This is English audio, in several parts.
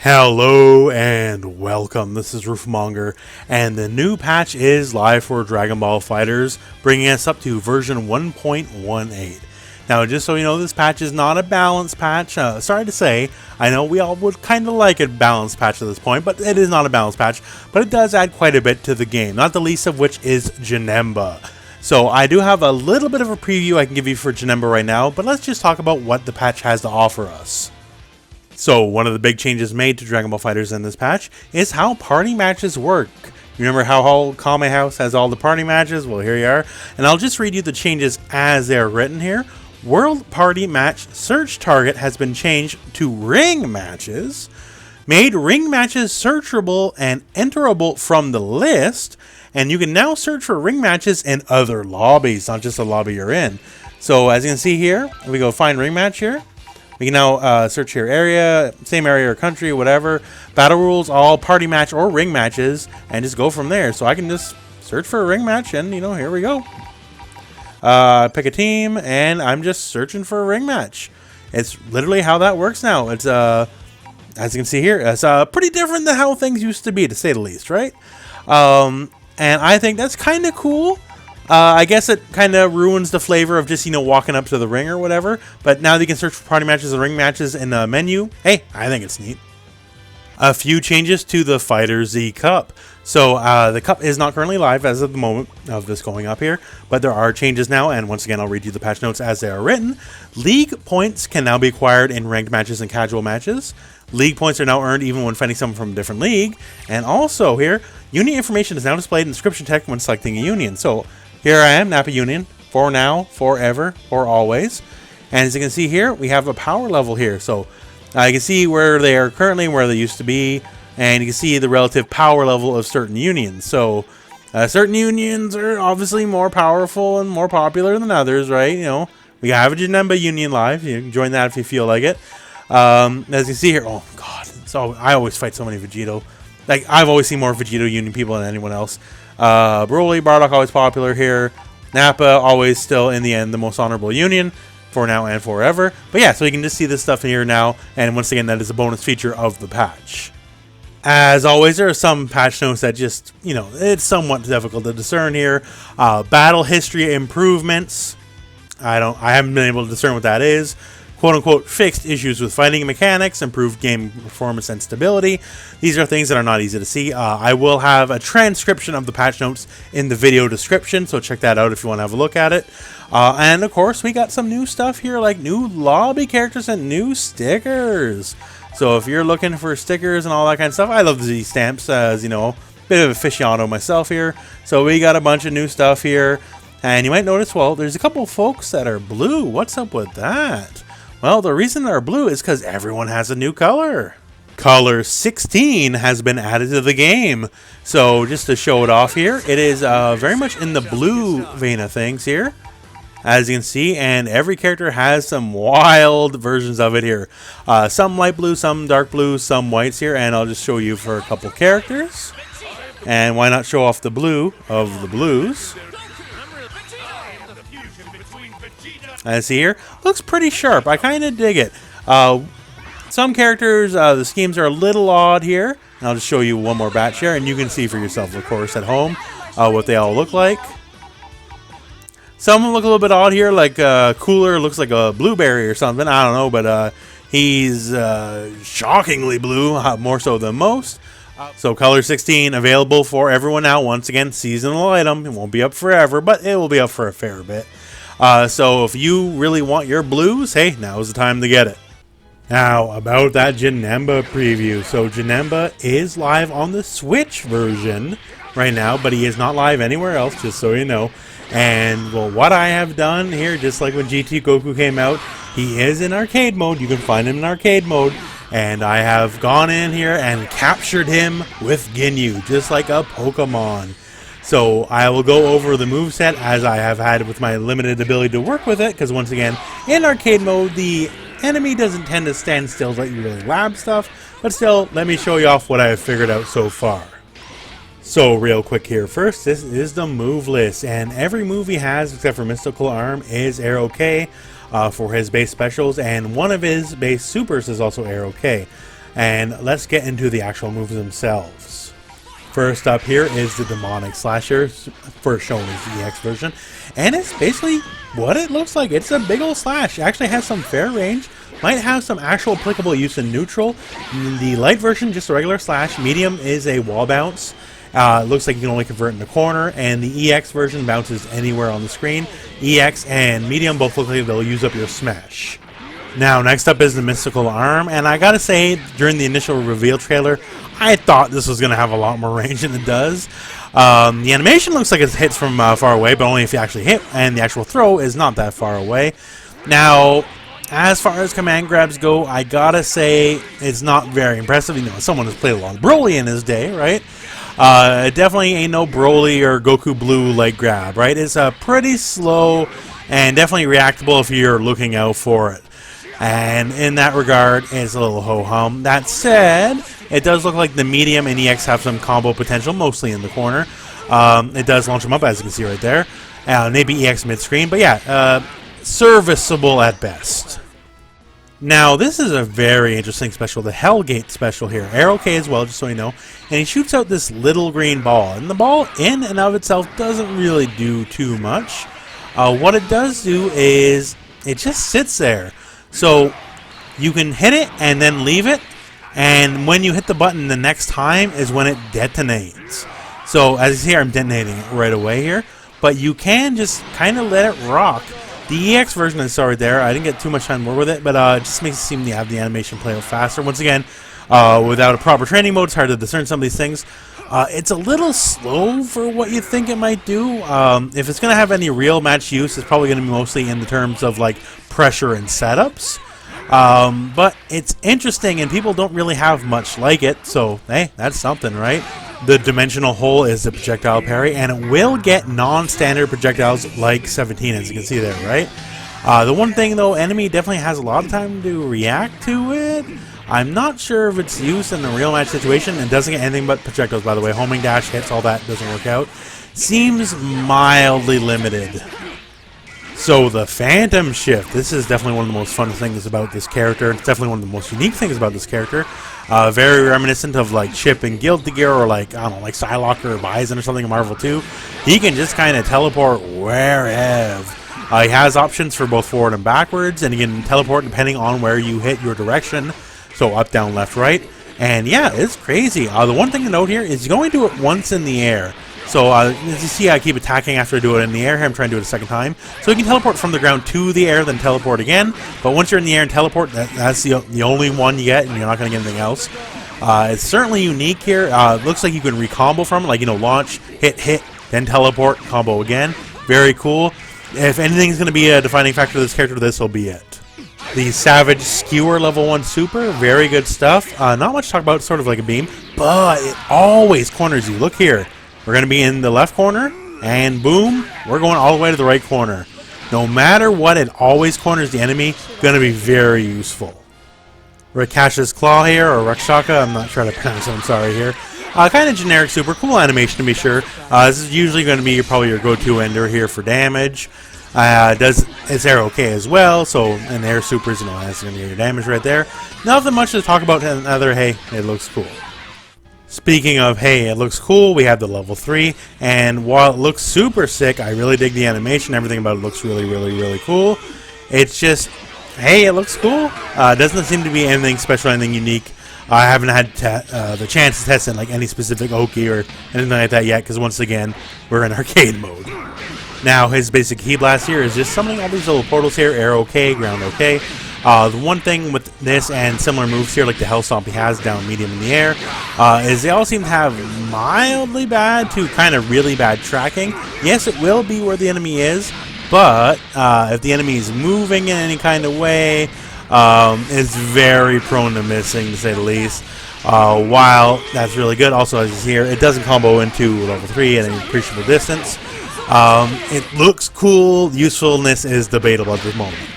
Hello and welcome, this is Rooflemonger, and the new patch is live for Dragon Ball FighterZ, bringing us up to version 1.18. Now, just so you know, this patch is not a balance patch. Sorry to say, I know we all would kind of like a balanced patch at this point, but it is not a balanced patch, but it does add quite a bit to the game, not the least of which is Janemba. So I do have a little bit of a preview I can give you for Janemba right now, but let's just talk about what the patch has to offer us. So one of the big changes made to Dragon Ball FighterZ in this patch is how party matches work. Remember how Kame House has all the party matches? Well, here you are. And I'll just read you the changes as they're written here. World Party Match Search Target has been changed to ring matches. Made ring matches searchable and enterable from the list. And you can now search for ring matches in other lobbies, not just the lobby you're in. So as you can see here, we go find ring match here. We can now search your area, same area or country, whatever. Battle rules, all party match or ring matches, and just go from there. So I can just search for a ring match, and here we go. Pick a team, and I'm just searching for a ring match. It's literally how that works now. It's as you can see here, it's pretty different than how things used to be, to say the least, right? And I think that's kind of cool. I guess it kind of ruins the flavor of just, walking up to the ring or whatever. But now that you can search for party matches and ring matches in the menu, hey, I think it's neat. A few changes to the FighterZ Cup. So the Cup is not currently live as of the moment of this going up here, but there are changes now, and once again, I'll read you the patch notes as they are written. League points can now be acquired in ranked matches and casual matches. League points are now earned even when fighting someone from a different league. And also here, union information is now displayed in description text when selecting a union. So here I am, Napa Union, for now, forever, or always. And as you can see here, we have a power level here. So you can see where they are currently and where they used to be. And you can see the relative power level of certain unions. So certain unions are obviously more powerful and more popular than others, right? We have a Janemba Union live. You can join that if you feel like it. As you can see here, oh god, so I always fight so many Vegito. Like, I've always seen more Vegito Union people than anyone else. Broly, Bardock always popular here. Nappa always still in the end the most honorable union for now and forever. But yeah, so you can just see this stuff here now, and once again, that is a bonus feature of the patch. As always, there are some patch notes that just, it's somewhat difficult to discern here. Battle history improvements. I haven't been able to discern what that is. Quote-unquote fixed issues with fighting mechanics, improved game performance and stability. These are things that are not easy to see. I will have a transcription of the patch notes in the video description, so check that out if you want to have a look at it. And of course, we got some new stuff here, like new lobby characters and new stickers. So if you're looking for stickers and all that kind of stuff, I love the Z stamps, as bit of an aficionado myself here. So we got a bunch of new stuff here. And you might notice, well, there's a couple folks that are blue. What's up with that? Well, the reason they're blue is because everyone has a new color. Color 16 has been added to the game. So just to show it off here, it is very much in the blue vein of things here, as you can see, and every character has some wild versions of it here. Some light blue, some dark blue, some whites here, and I'll just show you for a couple characters. And why not show off the blue of the blues? As see here, looks pretty sharp. I kind of dig it. Some characters, the schemes are a little odd here. And I'll just show you one more batch here, and you can see for yourself, of course, at home, what they all look like. Some of them look a little bit odd here, like Cooler looks like a blueberry or something. I don't know, but he's shockingly blue, more so than most. So Color 16 available for everyone now. Once again, seasonal item. It won't be up forever, but it will be up for a fair bit. So if you really want your blues, hey, now's the time to get it. Now, about that Janemba preview. So Janemba is live on the Switch version right now, but he is not live anywhere else, just so you know. And, well, what I have done here, just like when GT Goku came out, he is in arcade mode. You can find him in arcade mode. And I have gone in here and captured him with Ginyu, just like a Pokemon. So I will go over the moveset as I have had with my limited ability to work with it, because once again, in arcade mode, the enemy doesn't tend to stand still, let you really lab stuff, but still, let me show you off what I have figured out so far. So real quick here, first, this is the move list, and every move he has, except for Mystical Arm, is Arrow K for his base specials, and one of his base supers is also Arrow K. And let's get into the actual moves themselves. First up here is the Demonic Slasher, first shown as the EX version, and it's basically what it looks like. It's a big old slash. It actually has some fair range, might have some actual applicable use in neutral. The light version, just a regular slash. Medium is a wall bounce. It looks like you can only convert in the corner, and the EX version bounces anywhere on the screen. EX and medium both look like they'll use up your smash. Now, next up is the Mystical Arm, and I gotta say, during the initial reveal trailer, I thought this was gonna have a lot more range than it does. The animation looks like it hits from far away, but only if you actually hit, and the actual throw is not that far away. Now, as far as command grabs go, I gotta say, it's not very impressive. You know, someone has played a lot of Broly in his day, right? It definitely ain't no Broly or Goku Blue like grab, right? It's pretty slow and definitely reactable if you're looking out for it. And in that regard, it's a little ho-hum. That said, it does look like the medium and EX have some combo potential, mostly in the corner. It does launch them up, as you can see right there. Maybe EX mid-screen, but yeah, serviceable at best. Now, this is a very interesting special, the Hellgate special here. Arrow K as well, just so you know. And he shoots out this little green ball. And the ball, in and of itself, doesn't really do too much. What it does do is, it just sits there. So, you can hit it and then leave it. And when you hit the button the next time is when it detonates. So, as you see here, I'm detonating it right away here. But you can just kind of let it rock. The EX version is sorry there. I didn't get too much time to work with it, but it just makes it seem to have the animation play out faster. Once again, without a proper training mode, it's hard to discern some of these things. It's a little slow for what you think it might do. If it's going to have any real match use, it's probably going to be mostly in the terms of like pressure and setups. But it's interesting, and people don't really have much like it, so hey, that's something, right? The dimensional hole is the projectile parry, and it will get non-standard projectiles like 17, as you can see there, right? The one thing, though, enemy definitely has a lot of time to react to it. I'm not sure if it's used in a real match situation, and doesn't get anything but projectiles, by the way. Homing dash, hits, all that doesn't work out. Seems mildly limited. So the Phantom Shift, this is definitely one of the most fun things about this character. It's definitely one of the most unique things about this character. Very reminiscent of like Chip and Guilty Gear, or like, I don't know, like Psylocke or Bison or something in Marvel 2. He can just kind of teleport wherever. He has options for both forward and backwards, and he can teleport depending on where you hit your direction. So up, down, left, right. And yeah, it's crazy. The one thing to note here is you can only do it once in the air. So, as you see, I keep attacking after I do it in the air. Here I'm trying to do it a second time. So you can teleport from the ground to the air, then teleport again. But once you're in the air and teleport, that's the only one you get, and you're not going to get anything else. It's certainly unique here. Looks like you can recombo from it, like, you know, launch, hit, then teleport, combo again. Very cool. If anything's going to be a defining factor of this character, this will be it. The Savage Skewer level 1 super, very good stuff. Not much to talk about, sort of like a beam, but it always corners you. Look here. We're going to be in the left corner, and boom, we're going all the way to the right corner. No matter what, it always corners the enemy. Going to be very useful. Rakasha's Claw here, or Rakshaka, I'm not sure how to pronounce it, I'm sorry here. Kind of generic super, cool animation to be sure. This is usually going to be probably your go-to ender here for damage. It's air okay as well, so in air supers, you know, that's going to get your damage right there. Nothing much to talk about other, hey, it looks cool. Speaking of, hey, it looks cool, we have the level 3, and while it looks super sick, I really dig the animation, everything about it looks really, really, really cool. It's just, hey, it looks cool. Doesn't seem to be anything special, anything unique. I haven't had the chance to test it in like any specific Oki or anything like that yet, because once again, we're in arcade mode. Now, his basic key blast here is just summoning all these little portals here, air okay, ground okay. The one thing with this and similar moves here, like the Hell Stomp he has down medium in the air, is they all seem to have mildly bad to kind of really bad tracking. Yes, it will be where the enemy is, but if the enemy is moving in any kind of way, it's very prone to missing, to say the least. While that's really good, also as you see here, it doesn't combo into level 3 at any appreciable distance. It looks cool. Usefulness is debatable at the moment.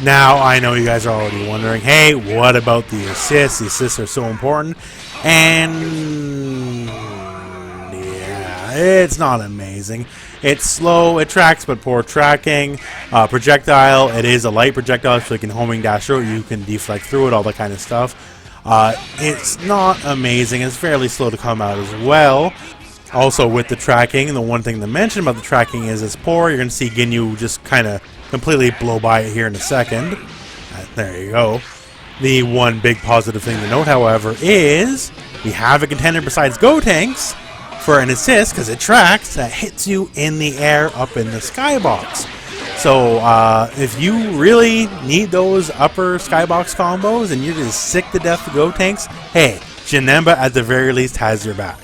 Now, I know you guys are already wondering, hey, what about the assists? The assists are so important. And yeah, it's not amazing. It's slow, it tracks, but poor tracking. Projectile, it is a light projectile, so you can homing dash through it, you can deflect through it, all that kind of stuff. It's not amazing. It's fairly slow to come out as well. Also, with the tracking, the one thing to mention about the tracking is it's poor. You're going to see Ginyu just kind of completely blow by it here in a second. There you go. The one big positive thing to note, however, is we have a contender besides Gotenks for an assist, because it tracks, that hits you in the air up in the skybox. So if you really need those upper skybox combos and you're just sick to death to Gotenks, hey, Janemba at the very least has your back.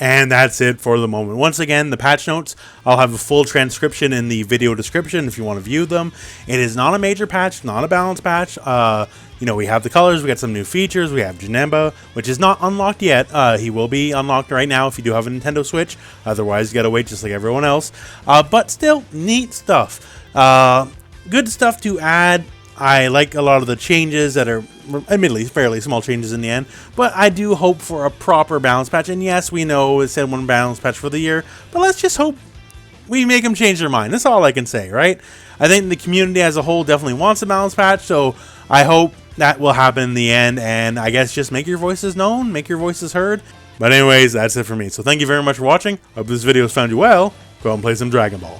And that's it for the moment. Once again, the patch notes, I'll have a full transcription in the video description if you want to view them. It is not a major patch, not a balanced patch. You know, we have the colors, we got some new features, we have Janemba, which is not unlocked yet. He will be unlocked right now if you do have a Nintendo Switch. Otherwise, you gotta wait just like everyone else. But still, neat stuff. Good stuff to add. I like a lot of the changes that are admittedly fairly small changes in the end, but I do hope for a proper balance patch. And yes, we know it said one balance patch for the year, but let's just hope we make them change their mind. That's all I can say, right? I think the community as a whole definitely wants a balance patch, so I hope that will happen in the end. And I guess just make your voices known, make your voices heard. But anyways, that's it for me. So thank you very much for watching. Hope this video has found you well. Go and play some Dragon Ball.